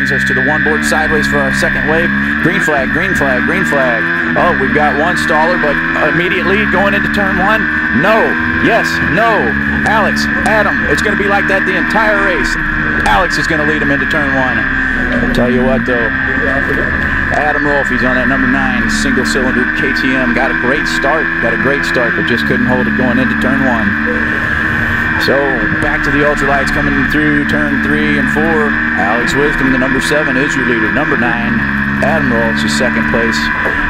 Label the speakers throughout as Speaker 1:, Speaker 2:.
Speaker 1: brings us to the one board sideways for our second wave. Green flag, green flag, green flag. Oh, we've got one staller, but immediate lead going into turn one. No, yes, no. Alex, Adam, it's going to be like that the entire race. Alex is going to lead him into turn one. I'll tell you what, though, Adam Rolfes on that number 9 single-cylinder KTM got a great start, but just couldn't hold it going into turn one. So back to the ultralights coming through turn 3 and 4. Alex Wisdom, the number 7, is your leader. Number 9, Adam Rolfes is second place.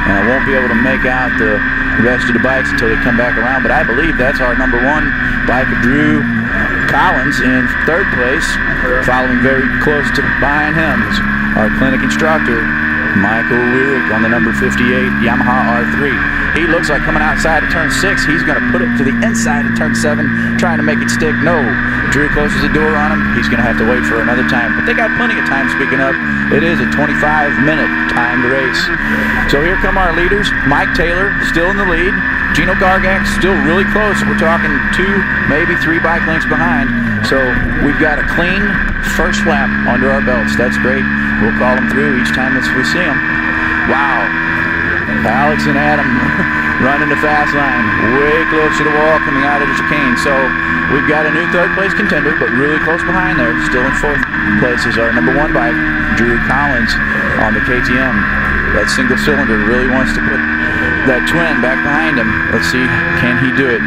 Speaker 1: And I won't be able to make out the rest of the bikes until they come back around, but I believe that's our number 1 bike of Drew Collins in third place. Following very close to behind him is our clinic instructor, Michael Weirick, on the number 58 Yamaha R3. He looks like coming outside of turn 6. He's going to put it to the inside of turn 7, trying to make it stick. No. Drew closes the door on him. He's going to have to wait for another time. But they got plenty of time, speaking of. It is a 25-minute timed race. So here come our leaders. Mike Taylor still in the lead. Gino Gargak still really close. We're talking 2, maybe 3 bike lengths behind. So we've got a clean first lap under our belts. That's great. We'll call them through each time that we see them. Wow. Alex and Adam running the fast line, way close to the wall coming out of the chicane. So we've got a new third place contender, but really close behind there. Still in fourth place is our number 1 bike, Drew Collins on the KTM. That single cylinder really wants to put that twin back behind him. Let's see, can he do it?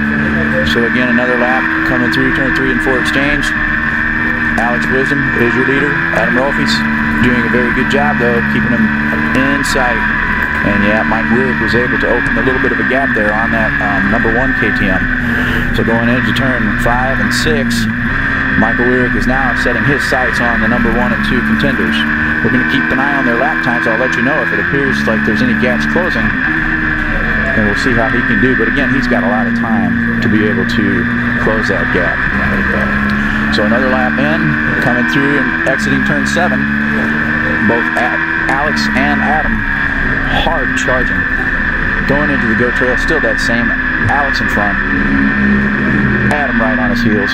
Speaker 1: So again, another lap coming through turn 3 and 4 exchange. Alex Wisdom is your leader. Adam Rolfes doing a very good job, though, keeping him in sight. And yeah, Mike Weirick was able to open a little bit of a gap there on that number 1 KTM. So going into turn 5 and 6, Michael Weirick is now setting his sights on the number 1 and 2 contenders. We're going to keep an eye on their lap times. I'll let you know if it appears like there's any gaps closing. And we'll see how he can do. But again, he's got a lot of time to be able to close that gap. So another lap in, coming through and exiting turn 7. Both Alex and Adam hard charging. Going into the go trail, still that same Alex in front. Adam right on his heels,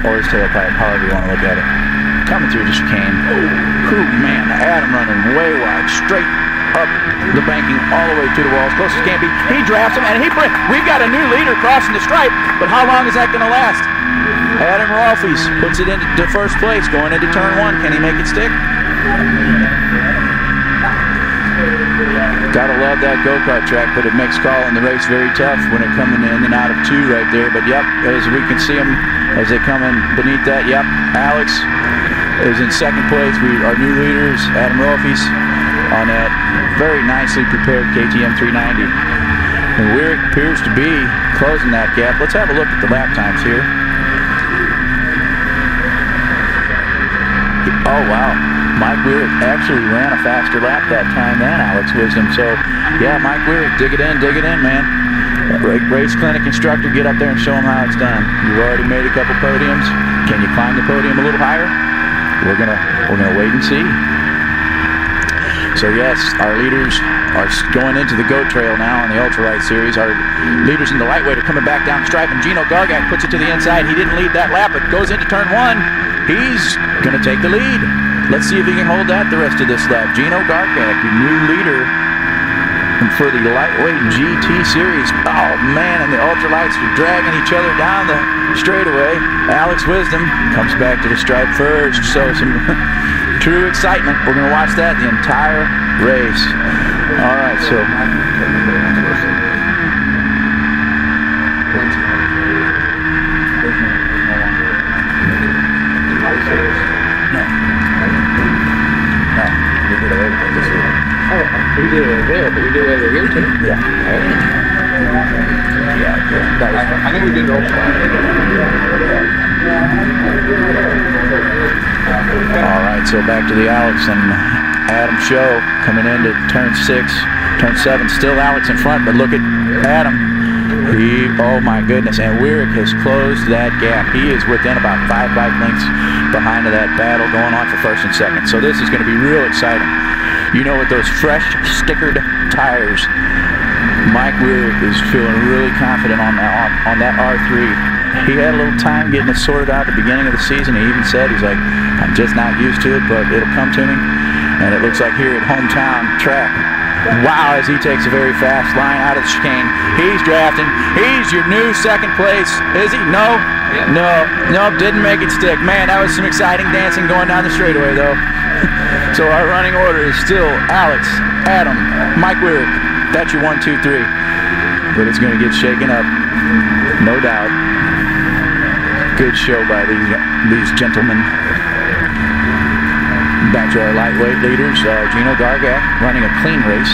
Speaker 1: or his tailpipe, however you want to look at it. Coming through the chicane. Ooh, man, Adam running way wide, straight up the banking, all the way to the wall, as close as can be. He drafts him, and we've got a new leader crossing the stripe, but how long is that going to last? Adam Rolfes puts it into first place, going into turn 1. Can he make it stick? Gotta love that go-kart track, but it makes calling the race very tough when it coming in and out of 2 right there. But yep, as we can see them as they come in beneath that, yep, Alex is in second place. Our new leaders, Adam Rolfes, on that very nicely prepared KTM 390. And Weirick appears to be closing that gap. Let's have a look at the lap times here. Oh, wow. Mike Weirick actually ran a faster lap that time than Alex Wisdom. So, yeah, Mike Weirick, dig it in, man. Race clinic instructor, get up there and show them how it's done. You've already made a couple podiums. Can you climb the podium a little higher? We're gonna wait and see. So yes, our leaders are going into the GOAT Trail now on the Ultralight Series. Our leaders in the lightweight are coming back down the stripe, and Gino Gargak puts it to the inside. He didn't lead that lap, but goes into turn 1. He's gonna take the lead. Let's see if he can hold that the rest of this lap. Gino Gargak, your new leader for the lightweight GT series. Oh man, and the ultralights are dragging each other down the straightaway. Alex Wisdom comes back to the stripe first, so some true excitement. We're going to watch that the entire race. All right, so we did it there, but we did it over here too. Yeah. Yeah. I think we did it over. All right, so back to the Alex and Adam show coming into turn 6, turn 7. Still Alex in front, but look at Adam. Oh my goodness, and Weirick has closed that gap. He is within about 5 bike lengths behind of that battle going on for first and second. So this is going to be real exciting. You know, with those fresh stickered tires, Mike Weirick is feeling really confident on that R3. he had a little time getting it sorted out at the beginning of the season. He even said, he's like, I'm just not used to it, but it'll come to me. And it looks like here at hometown track, wow, as he takes a very fast line out of the chicane. He's drafting. He's your new second place. Is he? No? No, didn't make it stick. Man, that was some exciting dancing going down the straightaway, though. So our running order is still Alex, Adam, Mike Weirick. That's your 1, 2, 3. But it's going to get shaken up, no doubt. Good show by these gentlemen. Back to our lightweight leaders, Gino Gargak running a clean race.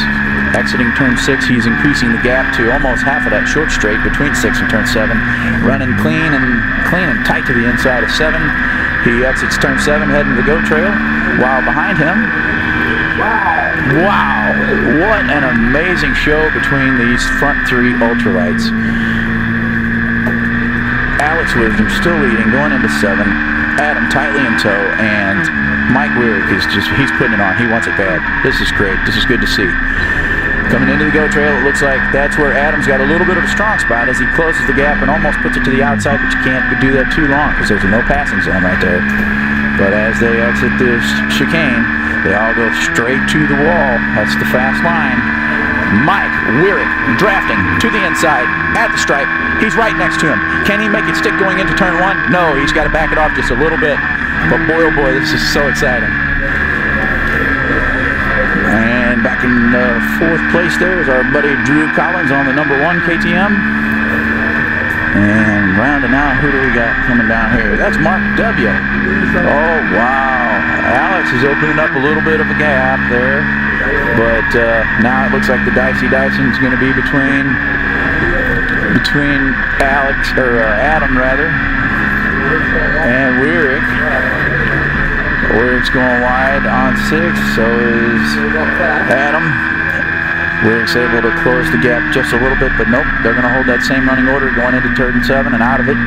Speaker 1: Exiting turn 6, he's increasing the gap to almost half of that short straight between 6 and turn 7. Running clean and tight to the inside of 7. He exits turn 7, heading to the goat trail, while behind him, wow, what an amazing show between these front 3 ultralights. Alex Wisdom still leading, going into 7. Adam tightly in tow, and Mike Weirick is he's putting it on. He wants it bad. This is great. This is good to see. Coming into the go trail, it looks like that's where Adam's got a little bit of a strong spot as he closes the gap and almost puts it to the outside, but you can't do that too long because there's a no passing zone right there. But as they exit this chicane, they all go straight to the wall. That's the fast line. Mike Weirick drafting to the inside at the stripe. He's right next to him. Can he make it stick going into turn 1? No, he's got to back it off just a little bit. But boy, oh boy, this is so exciting. And back in 4th place there is our buddy Drew Collins on the number 1 KTM. And rounding out, who do we got coming down here? That's Mark W. Oh, wow. Alex is opening up a little bit of a gap there. But now it looks like the Dicey Dyson's going to be between Alex, or Adam rather, and Weirick. Weirick's going wide on 6, so is Adam. Weirick's able to close the gap just a little bit, but nope, they're going to hold that same running order going into turn 7 and out of it.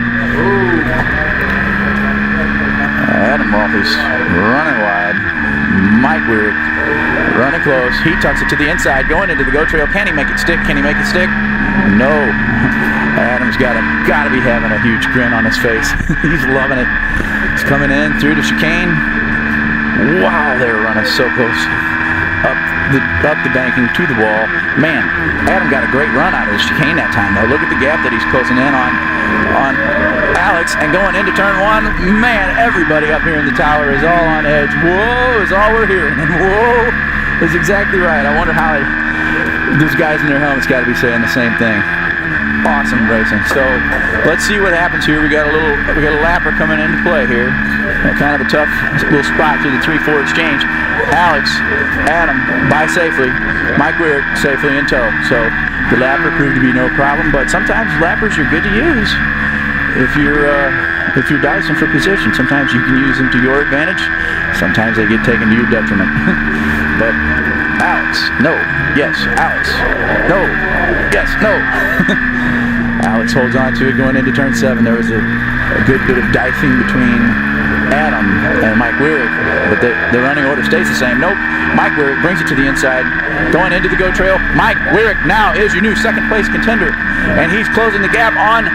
Speaker 1: Adam Rolfes running wide. Mike Weirick running close. He tucks it to the inside, going into the go trail. Can he make it stick? Can he make it stick? No. Adam's got to be having a huge grin on his face. He's loving it. He's coming in through the chicane. Wow, they're running so close up the banking to the wall. Man, Adam got a great run out of the chicane that time, though. Look at the gap that he's closing in on Alex, and going into turn 1. Man, everybody up here in the tower is all on edge. Whoa is all we're hearing, and whoa is exactly right. I wonder how those guys in their helmets got to be saying the same thing. Awesome racing. So let's see what happens here. We got a lapper coming into play here. Kind of a tough little spot through the 3-4 exchange. Alex, Adam, by safely. Mike Weirick safely in tow. So the lapper proved to be no problem. But sometimes lappers are good to use if you're dicing for position. Sometimes you can use them to your advantage. Sometimes they get taken to your detriment. But Alex, no, yes, Alex, no, yes, no. Alex holds on to it going into turn 7. There was a good bit of dicing between Adam and Mike Weirick, but the running order stays the same. Nope, Mike Weirick brings it to the inside, going into the go trail. Mike Weirick now is your new 2nd place contender, and he's closing the gap on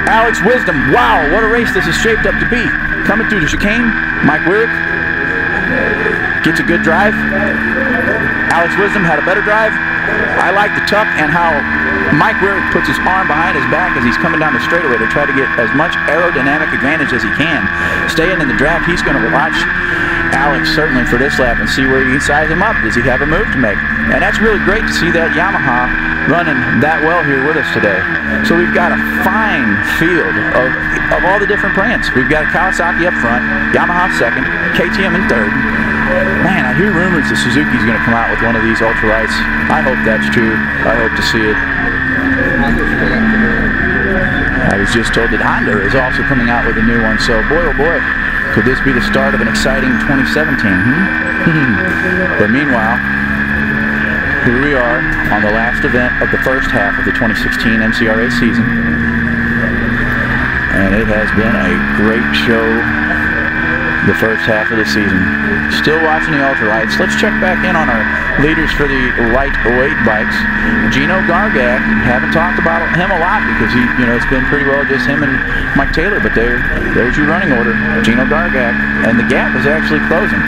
Speaker 1: Alex Wisdom. Wow, what a race this is shaped up to be. Coming through the chicane, Mike Weirick gets a good drive. Alex Wisdom had a better drive. I like the tuck and how Mike Weirick puts his arm behind his back as he's coming down the straightaway to try to get as much aerodynamic advantage as he can. Staying in the draft, he's going to watch Alex certainly for this lap and see where he can size him up. Does he have a move to make? And that's really great to see that Yamaha running that well here with us today. So we've got a fine field of all the different brands. We've got Kawasaki up front, Yamaha 2nd, KTM in 3rd. Man, I hear rumors that Suzuki's going to come out with one of these ultralights. I hope that's true. I hope to see it. I was just told that Honda is also coming out with a new one, so boy oh boy, could this be the start of an exciting 2017, But meanwhile, here we are on the last event of the first half of the 2016 MCRA season. And it has been a great show the first half of the season. still watching the ultralights. Let's check back in on our leaders for the lightweight bikes. Gino Gargak, haven't talked about him a lot because he, it's been pretty well just him and Mike Taylor, but there's your running order. Gino Gargak, and the gap is actually closing.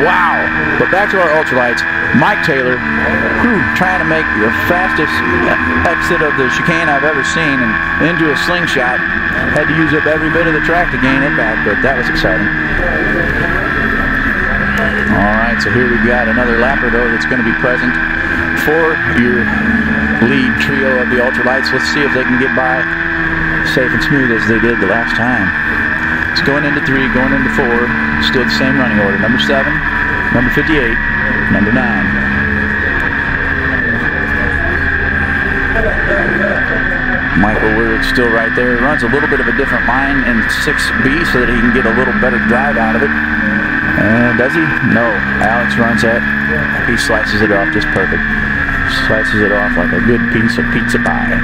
Speaker 1: Wow! But back to our ultralights. Mike Taylor, trying to make the fastest exit of the chicane I've ever seen, and into a slingshot. Had to use up every bit of the track to gain it back, but that was exciting. Alright, so here we've got another lapper though that's going to be present for your lead trio of the ultralights. Let's see if they can get by safe and smooth as they did the last time. It's going into 3, going into 4, still the same running order. Number 7, number 58, number 9. Michael Weird still right there. He runs a little bit of a different line in 6B so that he can get a little better drive out of it. And does he? No. Alex runs that. He slices it off just perfect. Slices it off like a good piece of pizza pie.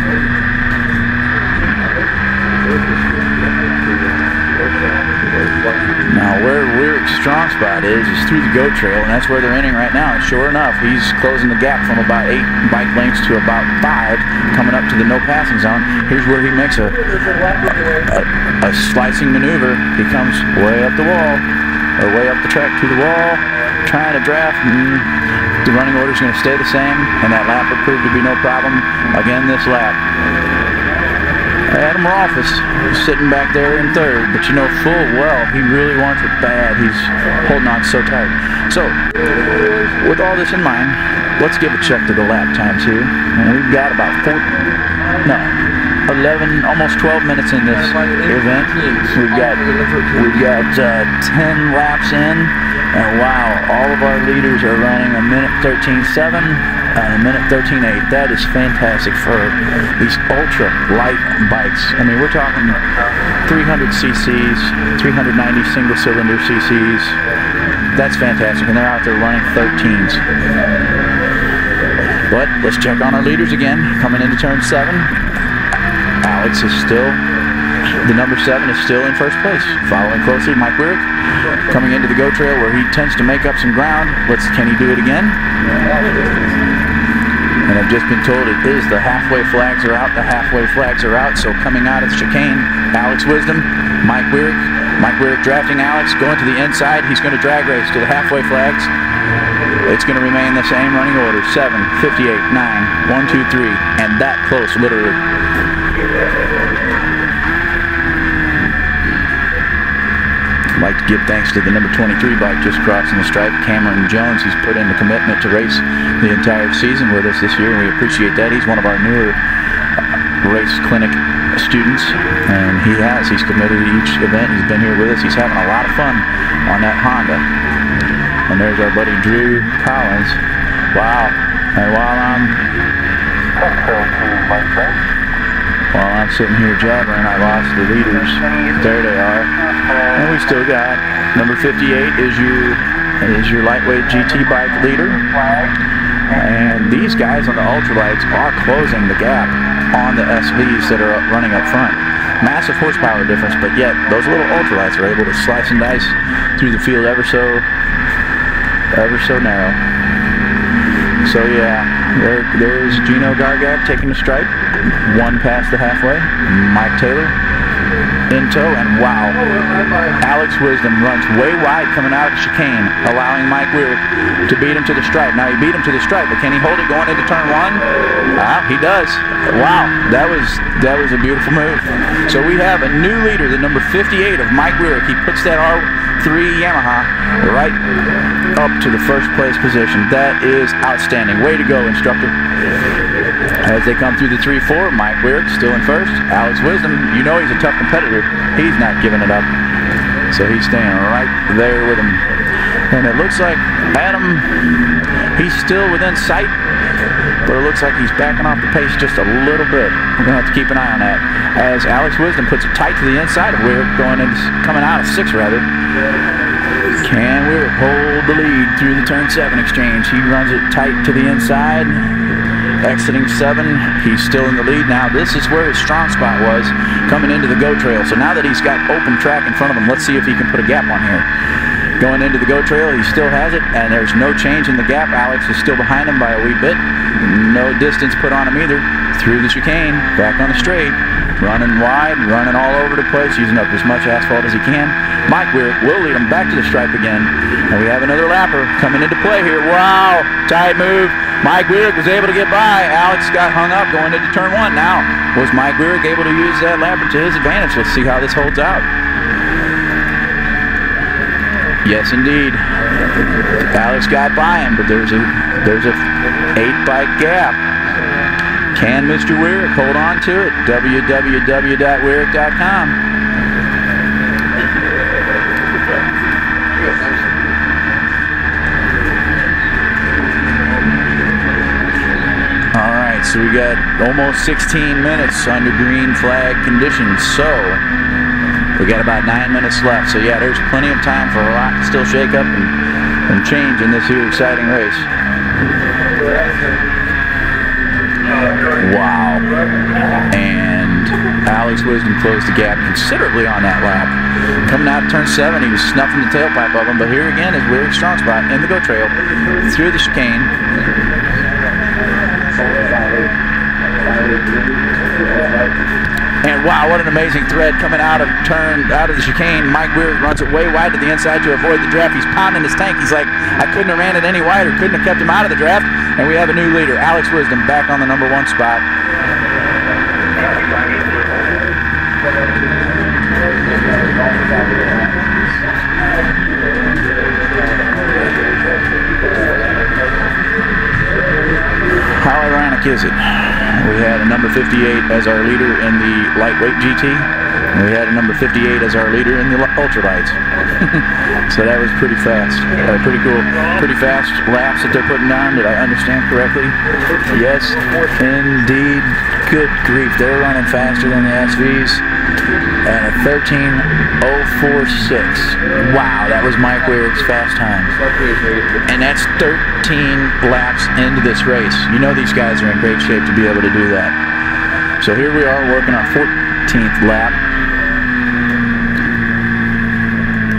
Speaker 1: Now where Weir's strong spot is through the goat trail, and that's where they're entering right now. And sure enough, he's closing the gap from about 8 bike lengths to about 5, coming up to the no passing zone. Here's where he makes a slicing maneuver. He comes way up the wall, or way up the track to the wall, trying to draft. The running order is going to stay the same, and that lap will prove to be no problem again this lap. Adam Rolfes is sitting back there in 3rd, but full well he really wants it bad. He's holding on so tight. So, with all this in mind, let's give a check to the lap times here. And we've got about 11, almost 12 minutes in this event. We've got 10 laps in, and wow, all of our leaders are running a minute 13.7 and a minute 13.8. That is fantastic for these ultra light bikes. I mean, we're talking 300 cc's, 390 single cylinder cc's. That's fantastic, and they're out there running 13s. But let's check on our leaders again. Coming into turn 7. Alex is still, the number 7 is still in first place. Following closely, Mike Weirich coming into the go trail where he tends to make up some ground. Can he do it again? And I've just been told it is the halfway flags are out. The halfway flags are out. So coming out of the chicane, Alex Wisdom, Mike Weirich. Mike Weirich drafting Alex, going to the inside. He's going to drag race to the halfway flags. It's going to remain the same running order. 7, 58, 9, 1, 2, 3, and that close, literally. I'd like to give thanks to the number 23 bike just crossing the stripe, Cameron Jones. He's put in a commitment to race the entire season with us this year, and we appreciate that. He's one of our newer race clinic students, and he's committed to each event. He's been here with us. He's having a lot of fun on that Honda. And there's our buddy Drew Collins. Wow. And while I'm sitting here jabbering, I lost the leaders. There they are. And we still got number 58 is your lightweight GT bike leader. And these guys on the ultralights are closing the gap on the SVs that are running up front. Massive horsepower difference, but yet those little ultralights are able to slice and dice through the field ever so narrow. So yeah, there's Gino Gargak taking the stripe, 1 past the halfway. Mike Taylor in tow, and wow, Alex Wisdom runs way wide coming out of the chicane, allowing Mike Weirich to beat him to the stripe. Now he beat him to the stripe, but can he hold it going into turn 1? He does. Wow, that was a beautiful move. So we have a new leader, the number 58 of Mike Weirich. He puts that R3 Yamaha right up to the first place position. That is outstanding. Way to go, instructor. As they come through the 3-4, Mike Weirich still in first. Alex Wisdom, he's a tough competitor. He's not giving it up. So he's staying right there with him. And it looks like Adam, he's still within sight, but it looks like he's backing off the pace just a little bit. We're going to have to keep an eye on that. As Alex Wisdom puts it tight to the inside of Weirich, coming out of 6 rather. Can Weirich hold the lead through the turn 7 exchange? He runs it tight to the inside. Exiting 7, he's still in the lead now. This is where his strong spot was coming into the go trail. So now that he's got open track in front of him, let's see if he can put a gap on here. Going into the GO trail, he still has it, and there's no change in the gap. Alex is still behind him by a wee bit. No distance put on him either. Through the chicane, back on the straight, running wide, running all over the place, using up as much asphalt as he can. Mike Weirick will lead him back to the stripe again, and we have another lapper coming into play here. Wow, tight move. Mike Weirick was able to get by. Alex got hung up going into turn 1. Now, was Mike Weirick able to use that lapper to his advantage? Let's see how this holds out. Yes, indeed. Alex got by him, but there's a 8-bike gap. Can Mr. Weirick hold on to it? www.weirick.com. All right, so we got almost 16 minutes under green flag conditions. So we got about 9 minutes left. So yeah, there's plenty of time for a lot to still shake up and change in this here exciting race. Wow. And Alex Wisdom closed the gap considerably on that lap. Coming out of turn 7, he was snuffing the tailpipe of him, but here again is Weirick's strong spot in the GO trail through the chicane. And wow, what an amazing thread coming out of the chicane. Mike Weirick runs it way wide to the inside to avoid the draft. He's pounding his tank. He's like, I couldn't have ran it any wider, couldn't have kept him out of the draft. And we have a new leader, Alex Wisdom, back on the number 1 spot. How ironic is it? We had a number 58 as our leader in the lightweight GT, and we had a number 58 as our leader in the ultralights. So that was pretty fast, pretty cool, pretty fast laps that they're putting down. Did I understand correctly? Yes, indeed. Good grief, they're running faster than the SVs at a 13:046. Wow, that was Mike Weirick's fast time, and that's 13 laps into this race. You know these guys are in great shape to be able to do that. So here we are working our 14th lap.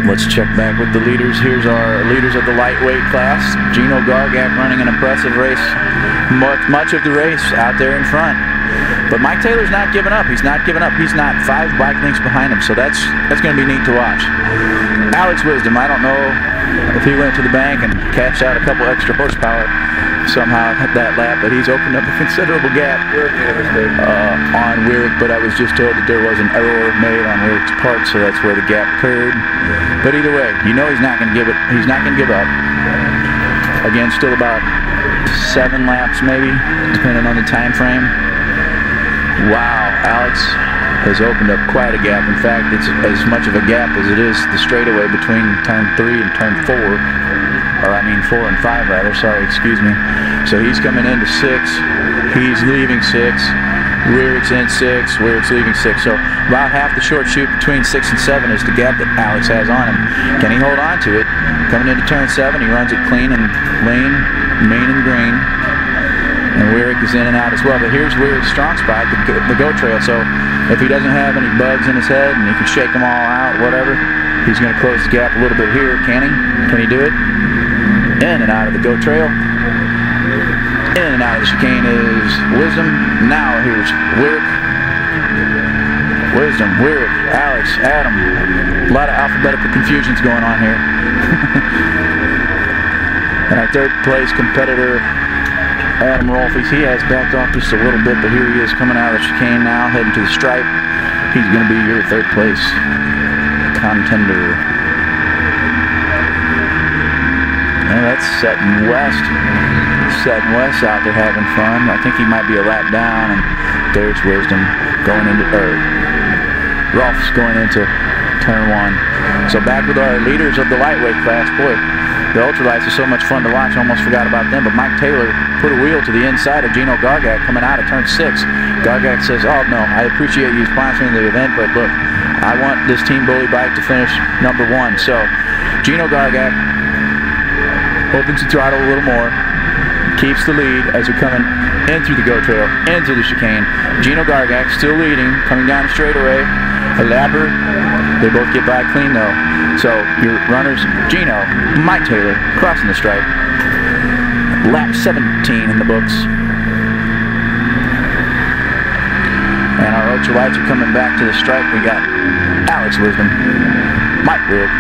Speaker 1: Let's check back with the leaders. Here's our leaders of the lightweight class. Gino Gargak running an impressive race, much of the race out there in front. But Mike Taylor's not giving up. He's not giving up. He's not 5 bike lengths behind him, so that's going to be neat to watch. Alex Wisdom, I don't know if he went to the bank and cashed out a couple extra horsepower somehow at that lap, but he's opened up a considerable gap on Weirick, but I was just told that there was an error made on Weirick's part, so that's where the gap occurred. But either way, you know he's not going to give it. He's not going to give up. Again, still about 7 laps maybe, depending on the time frame. Wow, Alex has opened up quite a gap. In fact, it's as much of a gap as it is the straightaway between turn 3 and turn 4. Or I mean 4 and 5 rather, sorry, excuse me. So he's coming into 6, he's leaving 6, Weirick's in 6, Weirick's leaving 6. So about half the short chute between 6 and 7 is the gap that Alex has on him. Can he hold on to it? Coming into turn 7, he runs it clean and lean, mean and green. And Weirick is in and out as well. But here's Weirick's strong spot, the GO trail. So if he doesn't have any bugs in his head and he can shake them all out, whatever, he's going to close the gap a little bit here. Can he? Can he do it? In and out of the GO trail. In and out of the chicane is Wisdom. Now here's Weirick. Wisdom, Weirick, Alex, Adam. A lot of alphabetical confusions going on here. And our 3rd place competitor, Adam Rolfes, he has backed off just a little bit, but here he is coming out of the chicane now, heading to the stripe. He's going to be your 3rd place contender. And that's setting west. Setting west out there having fun. I think he might be a lap down, and there's Wisdom going into, Rolfes going into turn 1. So back with our leaders of the lightweight class. Boy, the ultralights are so much fun to watch, I almost forgot about them. But Mike Taylor put a wheel to the inside of Gino Gargak coming out of turn 6. Gargak says, oh no, I appreciate you sponsoring the event, but look, I want this Team Bully bike to finish number 1. So Gino Gargak opens the throttle a little more, keeps the lead as they're coming in through the go trail, into the chicane. Gino Gargak still leading, coming down the straightaway. A lapper, they both get by clean though. So your runners, Gino, Mike Taylor, crossing the stripe. Lap 17 in the books. And our ultralights are coming back to the stripe. We got Alex Wisdom, Mike Weird.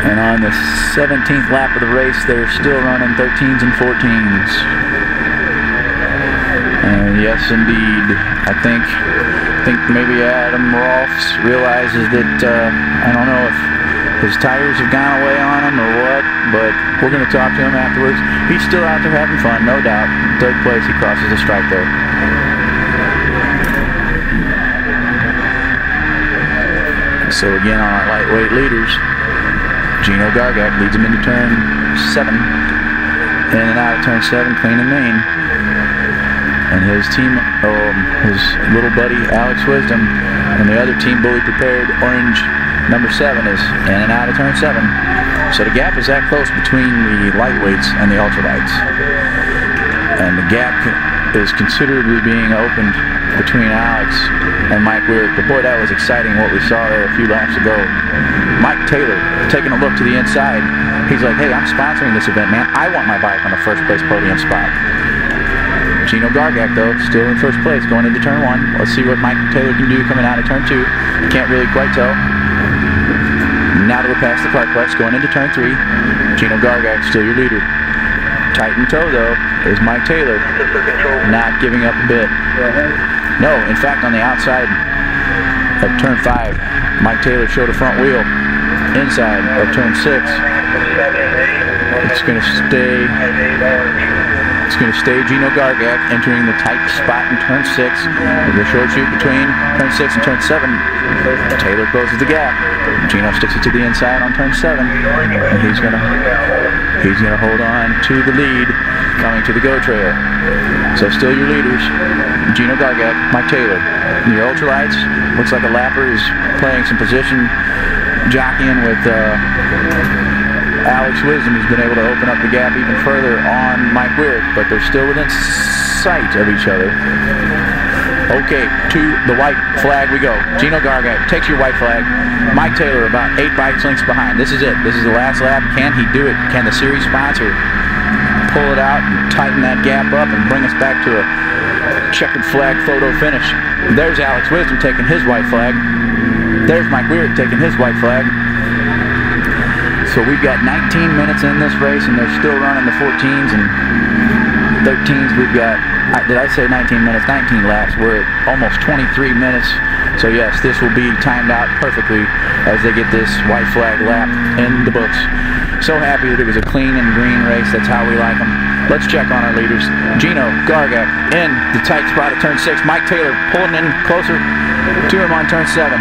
Speaker 1: And on the 17th lap of the race, they're still running 13s and 14s. And yes, indeed, I think maybe Adam Rolfes realizes that, I don't know if his tires have gone away on him or what, but we're going to talk to him afterwards. He's still out there having fun, no doubt. Third place, he crosses the stripe there. So again, on our lightweight leaders, Gino Gargak leads him into turn 7. In and out of turn 7, clean and mean. And his team, his little buddy Alex Wisdom, and the other team, Bully Prepared, orange number 7, is in and out of turn 7. So the gap is that close between the lightweights and the ultralights. And the gap is considerably being opened between Alex and Mike Weird. But boy, that was exciting what we saw there a few laps ago. Mike Taylor taking a look to the inside. He's like, hey, I'm sponsoring this event, man. I want my bike on the first place podium spot. Gino Gargak, though, still in first place going into turn 1. Let's see what Mike Taylor can do coming out of turn 2. Can't really quite tell. Now that we're past the Parkplex, going into turn 3, Gino Gargak still your leader. Tight in tow, though, is Mike Taylor, not giving up a bit. No, in fact, on the outside of turn 5, Mike Taylor showed a front wheel. Inside of turn 6, it's going to stay. It's going to stay Gino Gargak entering the tight spot in turn 6. With a short shoot between turn 6 and turn 7. Taylor closes the gap. Gino sticks it to the inside on turn 7, and he's going to hold on to the lead coming to the go trail. So still your leaders, Gino Gargak, Mike Taylor. And your ultralights, looks like a lapper is playing some position jockeying with Alex Wisdom, who's been able to open up the gap even further on Mike Weird, but they're still within sight of each other. Okay, to the white flag we go. Gino Gargak takes your white flag. Mike Taylor about 8 bike lengths behind. This is it. This is the last lap. Can he do it? Can the series sponsor pull it out and tighten that gap up and bring us back to a checkered flag photo finish? There's Alex Wisdom taking his white flag. There's Mike Weird taking his white flag. So we've got 19 minutes in this race, and they're still running the 14s and 13s. We've got, did I say 19 minutes? 19 laps. We're at almost 23 minutes. So yes, this will be timed out perfectly as they get this white flag lap in the books. So happy that it was a clean and green race. That's how we like them. Let's check on our leaders. Gino Gargak in the tight spot at turn 6. Mike Taylor pulling in closer to him on turn 7.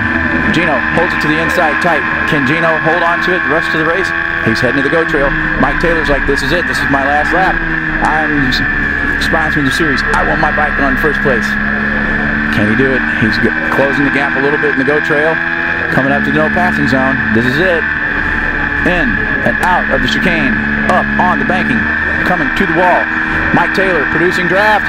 Speaker 1: Gino holds it to the inside tight. Can Gino hold on to it the rest of the race? He's heading to the go trail. Mike Taylor's like, this is it. This is my last lap. I'm sponsoring the series. I want my bike on first place. Can he do it? He's closing the gap a little bit in the go trail. Coming up to the no passing zone. This is it. In and out of the chicane. Up on the banking. Coming to the wall. Mike Taylor producing draft.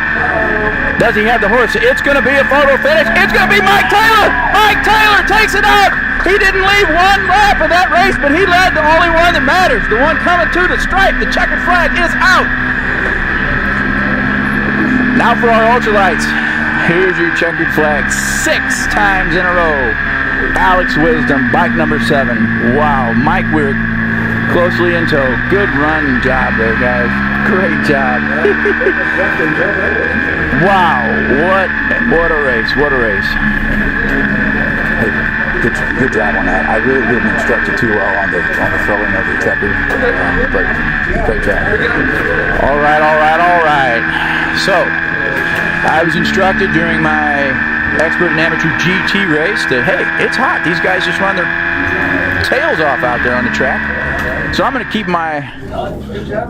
Speaker 1: Does he have the horse? It's going to be a photo finish. It's going to be Mike Taylor. Mike Taylor takes it out. He didn't leave one lap of that race, but he led the only one that matters. The one coming to the stripe. The checkered flag is out. Now for our ultralights. Here's your checkered flag 6 times in a row. Alex Wisdom, bike number 7. Wow, Mike Weird closely in tow. Good run job there, guys. Great job. Wow, what a race, what a race.
Speaker 2: Hey, good job on that. I really didn't instruct you too well on the throwing of the checker, but great job.
Speaker 1: All right. So, I was instructed during my expert and amateur GT race that, hey, it's hot. These guys just run their tails off out there on the track. So I'm going to keep my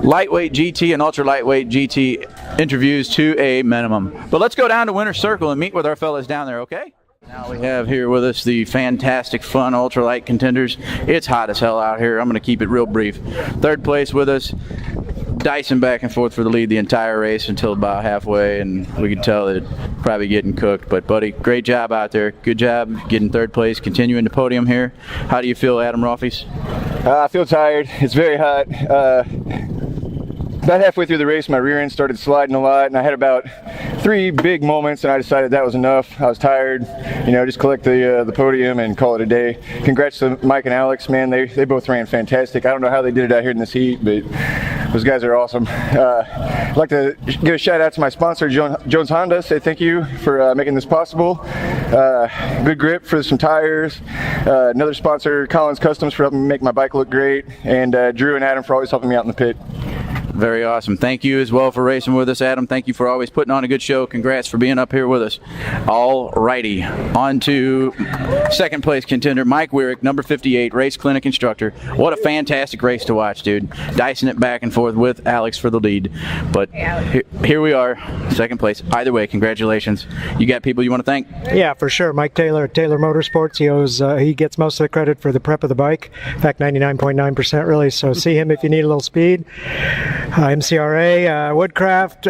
Speaker 1: lightweight GT and ultra lightweight GT interviews to a minimum. But let's go down to Winner's Circle and meet with our fellas down there, okay? Now we have here with us the fantastic, fun ultralight contenders. It's hot as hell out here. I'm going to keep it real brief. Third place with us, dicing back and forth for the lead the entire race until about halfway, and we could tell that probably getting cooked. But buddy, great job out there. Good job getting third place, continuing the podium here. How do you feel, Adam Rolfes?
Speaker 3: I feel tired. It's very hot. About halfway through the race, my rear end started sliding a lot, and I had about 3 big moments, and I decided that was enough. I was tired, you know, just collect the podium and call it a day. Congrats to Mike and Alex, man. They both ran fantastic. I don't know how they did it out here in this heat, but those guys are awesome. I'd like to give a shout out to my sponsor, Jones Honda. Say thank you for making this possible. Good grip for some tires. Another sponsor, Collins Customs, for helping me make my bike look great, and Drew and Adam for always helping me out in the pit.
Speaker 1: Very awesome. Thank you as well for racing with us, Adam. Thank you for always putting on a good show. Congrats for being up here with us. All righty. On to second place contender, Mike Weirick, number 58, race clinic instructor. What a fantastic race to watch, dude. Dicing it back and forth with Alex for the lead. But here we are, second place. Either way, congratulations. You got people you want to thank?
Speaker 4: Yeah, for sure. Mike Taylor at Taylor Motorsports. He gets most of the credit for the prep of the bike. In fact, 99.9% really. So see him if you need a little speed. MCRA, Woodcraft,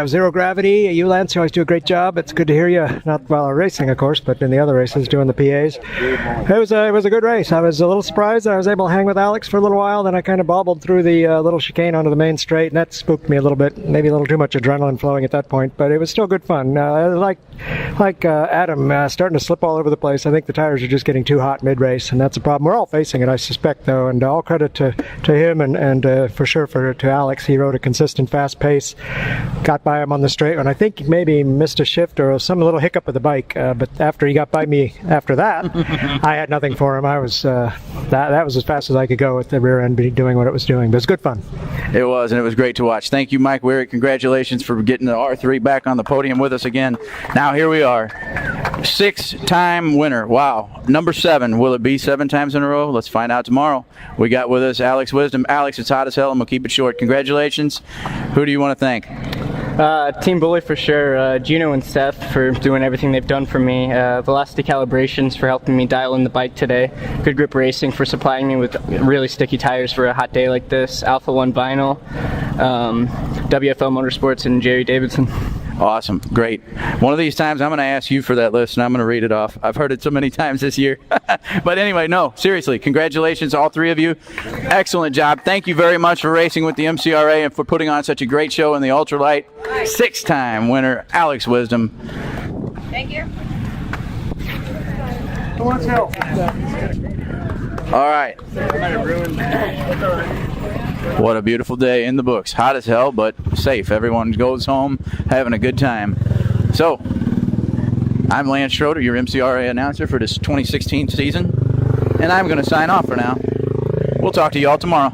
Speaker 4: Zero Gravity, ULANCE, you always do a great job. It's good to hear you, not while racing, of course, but in the other races doing the PAs. It was a good race. I was a little surprised that I was able to hang with Alex for a little while, then I kind of bobbled through the little chicane onto the main straight, and that spooked me a little bit. Maybe a little too much adrenaline flowing at that point, but it was still good fun. Like Adam, starting to slip all over the place. I think the tires are just getting too hot mid-race, and that's a problem. We're all facing it, I suspect, though, and all credit to him and for sure to Alex. He rode a consistent fast pace, got by him on the straight, and I think maybe missed a shift or some little hiccup with the bike, but after he got by me after that, I had nothing for him. I was that was as fast as I could go with the rear end doing what it was doing, but it was good fun.
Speaker 1: It was, and it was great to watch. Thank you, Mike Weirick. Congratulations for getting the R3 back on the podium with us again. Now here we are, 6-time winner. Wow. Number 7. Will it be 7 times in a row? Let's find out tomorrow. We got with us Alex Wisdom. Alex, it's hot as hell, and we'll keep it short. Congratulations. Who do you want to thank?
Speaker 5: Team Bully for sure, Gino and Seth for doing everything they've done for me, Velocity Calibrations for helping me dial in the bike today, Good Grip Racing for supplying me with really sticky tires for a hot day like this, Alpha One Vinyl, WFL Motorsports, and Jerry Davidson.
Speaker 1: Awesome. Great. One of these times I'm going to ask you for that list, and I'm going to read it off. I've heard it so many times this year. But anyway, no, seriously, congratulations, all 3 of you. Excellent job. Thank you very much for racing with the MCRA and for putting on such a great show in the Ultralight. 6-time winner, Alex Wisdom.
Speaker 6: Thank you.
Speaker 1: All right. What a beautiful day in the books. Hot as hell, but safe. Everyone goes home having a good time. So, I'm Lance Schroeder, your MCRA announcer for this 2016 season, and I'm going to sign off for now. We'll talk to you all tomorrow.